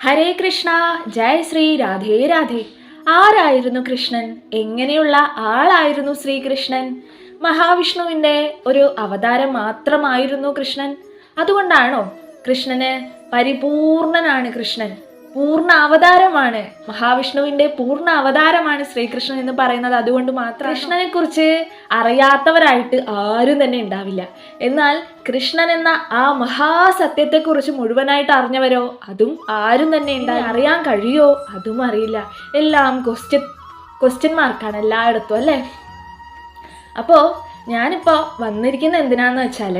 ഹരേ കൃഷ്ണ, ജയ് ശ്രീ രാധേ രാധേ. ആരായിരുന്നു കൃഷ്ണൻ? എങ്ങനെയുള്ള ആളായിരുന്നു ശ്രീകൃഷ്ണൻ? മഹാവിഷ്ണുവിൻ്റെ ഒരു അവതാരം മാത്രമായിരുന്നു കൃഷ്ണൻ? അതുകൊണ്ടാണോ കൃഷ്ണന് പരിപൂർണനാണ് കൃഷ്ണൻ, പൂർണ്ണ അവതാരമാണ്, മഹാവിഷ്ണുവിൻ്റെ പൂർണ്ണ അവതാരമാണ് ശ്രീകൃഷ്ണൻ എന്ന് പറയുന്നത് അതുകൊണ്ട് മാത്രം? കൃഷ്ണനെ കുറിച്ച് അറിയാത്തവരായിട്ട് ആരും തന്നെ ഉണ്ടാവില്ല. എന്നാൽ കൃഷ്ണൻ എന്ന ആ മഹാസത്യത്തെക്കുറിച്ച് മുഴുവനായിട്ട് അറിഞ്ഞവരോ അതും ആരും തന്നെ ഉണ്ടാവില്ല. അറിയാൻ കഴിയോ അതും അറിയില്ല. എല്ലാം ക്വസ്റ്റ്യൻ മാർക്കാണ് എല്ലായിടത്തും, അല്ലേ? അപ്പോൾ ഞാനിപ്പോൾ വന്നിരിക്കുന്ന എന്തിനാന്ന് വെച്ചാൽ,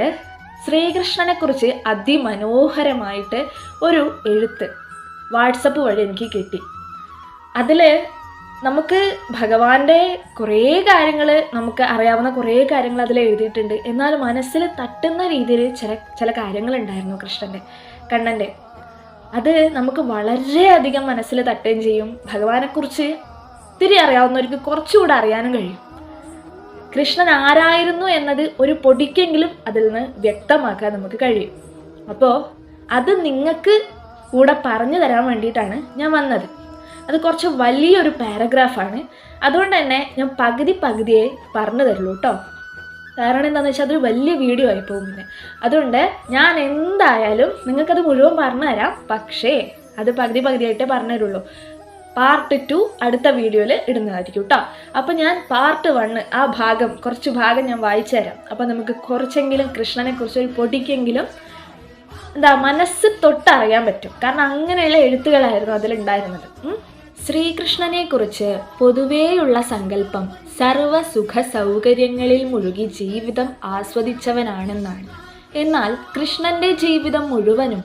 ശ്രീകൃഷ്ണനെ കുറിച്ച് അതിമനോഹരമായിട്ട് ഒരു എഴുത്ത് വാട്സപ്പ് വഴി എനിക്ക് കിട്ടി. അതിൽ നമുക്ക് ഭഗവാന്റെ കുറേ കാര്യങ്ങൾ, നമുക്ക് അറിയാവുന്ന കുറേ കാര്യങ്ങൾ അതിൽ എഴുതിയിട്ടുണ്ട്. എന്നാൽ മനസ്സിൽ തട്ടുന്ന രീതിയിൽ ചില കാര്യങ്ങളുണ്ടായിരുന്നു കണ്ണൻ്റെ. അത് നമുക്ക് വളരെയധികം മനസ്സിൽ തട്ടുകയും ചെയ്യും. ഭഗവാനെക്കുറിച്ച് ഒത്തിരി അറിയാവുന്നവർക്ക് കുറച്ചുകൂടെ അറിയാനും കഴിയും. കൃഷ്ണൻ ആരായിരുന്നു എന്നത് ഒരു പൊടിക്കെങ്കിലും അതിൽ നിന്ന് വ്യക്തമാക്കാൻ നമുക്ക് കഴിയും. അപ്പോൾ അത് നിങ്ങൾക്ക് കൂടെ പറഞ്ഞു തരാൻ വേണ്ടിയിട്ടാണ് ഞാൻ വന്നത്. അത് കുറച്ച് വലിയൊരു പാരഗ്രാഫാണ്. അതുകൊണ്ട് തന്നെ ഞാൻ പകുതിയെ പറഞ്ഞു തരുള്ളൂ കേട്ടോ. കാരണം എന്താണെന്ന് വെച്ചാൽ അതൊരു വലിയ വീഡിയോ ആയി പോകും. പിന്നെ അതുകൊണ്ട് ഞാൻ എന്തായാലും നിങ്ങൾക്കത് മുഴുവൻ പറഞ്ഞു തരാം. പക്ഷേ അത് പകുതിയായിട്ടേ പറഞ്ഞു തരുള്ളൂ. പാർട്ട് 2 അടുത്ത വീഡിയോയിൽ ഇടുന്നതായിരിക്കും കേട്ടോ. അപ്പോൾ ഞാൻ പാർട്ട് 1 ആ കുറച്ച് ഭാഗം ഞാൻ വായിച്ചു തരാം. അപ്പോൾ നമുക്ക് കുറച്ചെങ്കിലും കൃഷ്ണനെക്കുറിച്ച് ഒരു പൊടിക്കെങ്കിലും മനസ്സ് തൊട്ടറിയാൻ പറ്റും. കാരണം അങ്ങനെയുള്ള എഴുത്തുകളായിരുന്നു അതിലുണ്ടായിരുന്നത്. ശ്രീകൃഷ്ണനെ കുറിച്ച് പൊതുവേയുള്ള സങ്കല്പം സർവ്വസുഖ സൗകര്യങ്ങളിൽ മുഴുകി ജീവിതം ആസ്വദിച്ചവനാണെന്നാണ്. എന്നാൽ കൃഷ്ണന്റെ ജീവിതം മുഴുവനും